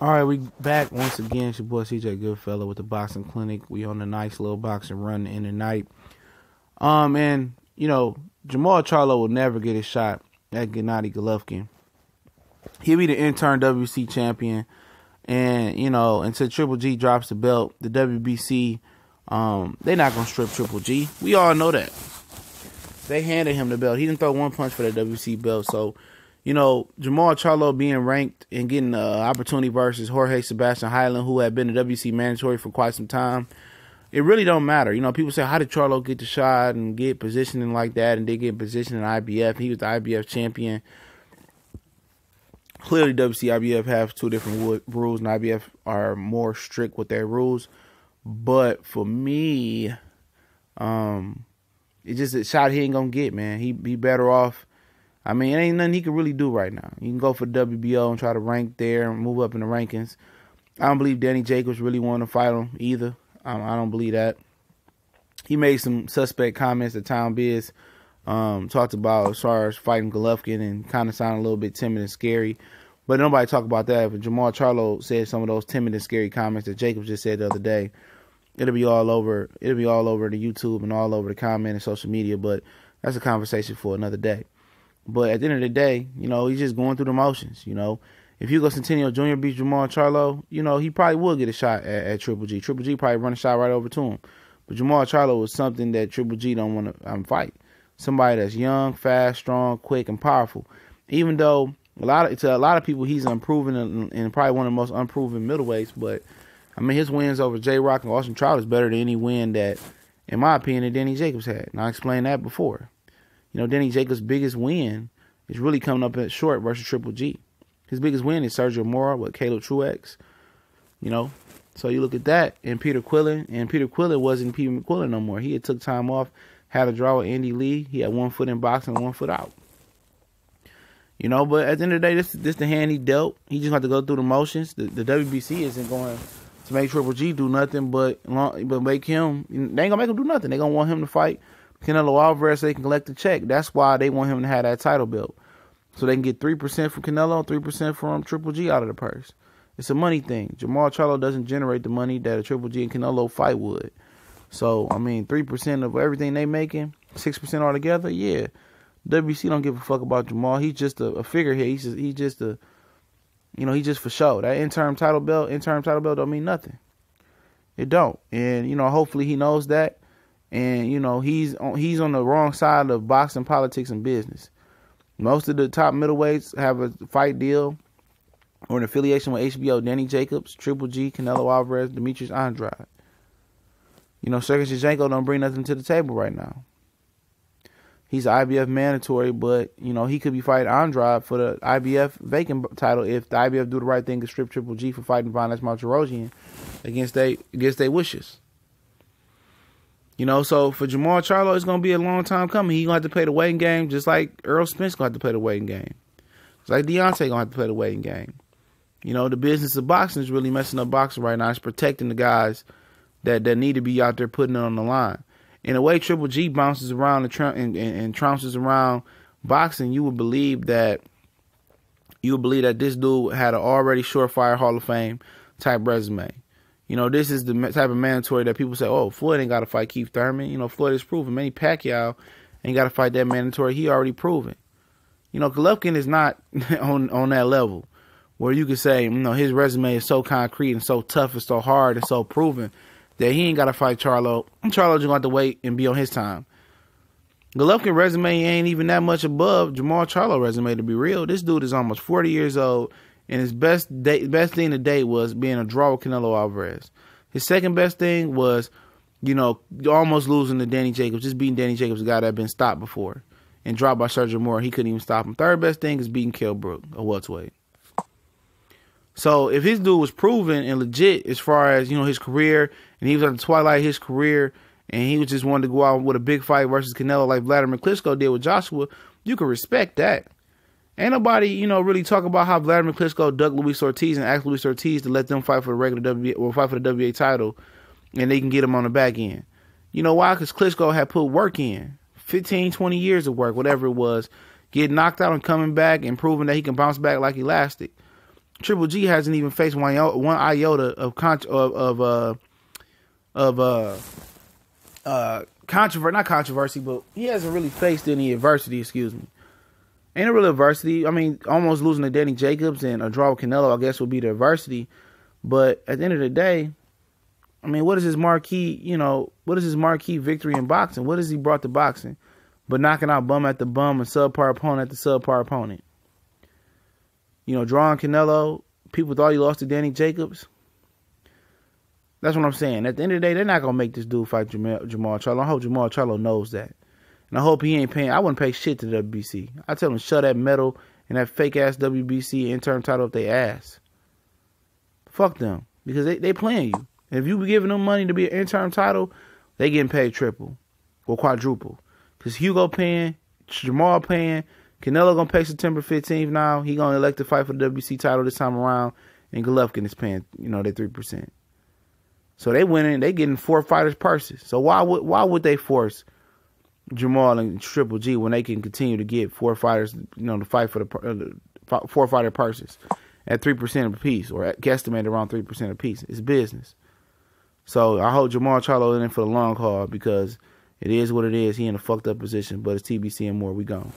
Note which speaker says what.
Speaker 1: All right, we back once again. It's your boy CJ Goodfellow with the Boxing Clinic. We on a nice little boxing run in the night. And Jermall Charlo will never get a shot at Gennady Golovkin. He'll be the interim WBC champion, and until Triple G drops the belt, the WBC, they're not gonna strip Triple G. We all know that. They handed him the belt. He didn't throw one punch for that WBC belt, so. Jermall Charlo being ranked and getting the opportunity versus Jorge Sebastian Highland, who had been a WBC mandatory for quite some time, it really don't matter. People say, how did Charlo get the shot and get positioning like that, and they get positioned in IBF? He was the IBF champion. Clearly, WBC, IBF have two different rules, and IBF are more strict with their rules. But for me, it's just a shot he ain't going to get, man. He be better off. I mean, it ain't nothing he can really do right now. You can go for the WBO and try to rank there and move up in the rankings. I don't believe Danny Jacobs really wanted to fight him either. I don't believe that. He made some suspect comments that Tom Biz talked about as far as fighting Golovkin and kind of sounded a little bit timid and scary. But nobody talked about that. But Jermall Charlo said some of those timid and scary comments that Jacobs just said the other day. It'll be all over the YouTube and all over the comment and social media. But that's a conversation for another day. But at the end of the day, he's just going through the motions. If Hugo Centennial Jr. beats Jermall Charlo, he probably will get a shot at Triple G. Triple G probably run a shot right over to him. But Jermall Charlo was something that Triple G don't want to fight. Somebody that's young, fast, strong, quick, and powerful. Even though to a lot of people he's unproven and probably one of the most unproven middleweights. But I mean, his wins over J-Rock and Austin Trout is better than any win that, in my opinion, that Danny Jacobs had. And I explained that before. Danny Jacobs' biggest win is really coming up at short versus Triple G. His biggest win is Sergio Mora with Caleb Truex. So you look at that, and Peter Quillen wasn't Peter McQuillan no more. He had took time off, had a draw with Andy Lee. He had 1 foot in boxing, 1 foot out. But at the end of the day, this the hand he dealt. He just had to go through the motions. The WBC isn't going to make Triple G do nothing but make him. They ain't gonna make him do nothing. They gonna want him to fight Canelo Alvarez so they can collect the check. That's why they want him to have that title belt. So they can get 3% from Canelo, 3% from Triple G out of the purse. It's a money thing. Jermall Charlo doesn't generate the money that a Triple G and Canelo fight would. So, 3% of everything they making, 6% altogether, yeah. WBC don't give a fuck about Jermall. He's just a figurehead. He's just for show. That interim title belt don't mean nothing. It don't. And, hopefully he knows that. And, he's on the wrong side of boxing, politics, and business. Most of the top middleweights have a fight deal or an affiliation with HBO. Danny Jacobs, Triple G, Canelo Alvarez, Demetrius Andrade. Sergey Shevchenko don't bring nothing to the table right now. He's an IBF mandatory, but, he could be fighting Andrade for the IBF vacant title if the IBF do the right thing and strip Triple G for fighting Vanes Martirosyan against their wishes. So for Jermall Charlo, it's going to be a long time coming. He's going to have to play the waiting game just like Earl Spence going to have to play the waiting game. Just like Deontay going to have to play the waiting game. The business of boxing is really messing up boxing right now. It's protecting the guys that need to be out there putting it on the line. In the way Triple G bounces around and trounces around boxing, you would believe that this dude had an already surefire Hall of Fame type resume. This is the type of mandatory that people say, oh, Floyd ain't got to fight Keith Thurman. Floyd is proven. Manny Pacquiao ain't got to fight that mandatory. He already proven. Golovkin is not on that level where you could say, his resume is so concrete and so tough and so hard and so proven that he ain't got to fight Charlo. Charlo just going to have to wait and be on his time. Golovkin resume ain't even that much above Jermall Charlo resume, to be real. This dude is almost 40 years old. And his best thing to date was being a draw with Canelo Alvarez. His second best thing was, almost losing to Danny Jacobs, just beating Danny Jacobs, a guy that had been stopped before, and dropped by Sergio Mora. He couldn't even stop him. Third best thing is beating Kell Brook, a welterweight. So if his dude was proven and legit as far as, his career, and he was at the twilight of his career, and he was just wanted to go out with a big fight versus Canelo like Vladimir Klitschko did with Joshua, you can respect that. Ain't nobody, really talk about how Vladimir Klitschko ducked Luis Ortiz and asked Luis Ortiz to let them fight for the regular WBA or fight for the WBA title, and they can get him on the back end. You know why? Because Klitschko had put work in, 15, 20 years of work, whatever it was, getting knocked out and coming back and proving that he can bounce back like elastic. Triple G hasn't even faced one iota of not controversy, but he hasn't really faced any adversity. Excuse me. Ain't a real adversity. I mean, almost losing to Danny Jacobs and a draw with Canelo, I guess, would be the adversity. But at the end of the day, I mean, what is his marquee? What is his marquee victory in boxing? What has he brought to boxing? But knocking out bum at the bum and subpar opponent at the subpar opponent. Drawing Canelo, people thought he lost to Danny Jacobs. That's what I'm saying. At the end of the day, they're not going to make this dude fight Jermall Charlo. I hope Jermall Charlo knows that. And I hope he ain't paying. I wouldn't pay shit to the WBC. I tell him shove that medal and that fake-ass WBC interim title up their ass. Fuck them. Because they playing you. And if you be giving them money to be an interim title, they getting paid triple or quadruple. Because Hugo paying, Jermall paying, Canelo going to pay September 15th now. He going to elect to fight for the WBC title this time around. And Golovkin is paying, they 3%. So they winning. They getting 4 fighters' purses. So why would they force Jermall and Triple G when they can continue to get 4 fighters, to fight for the 4 fighter purses at 3% apiece, or guesstimate around 3% apiece? It's business. So I hope Jermall Charlo in for the long haul, because it is what it is. He in a fucked up position, but it's TBC and more. We gone.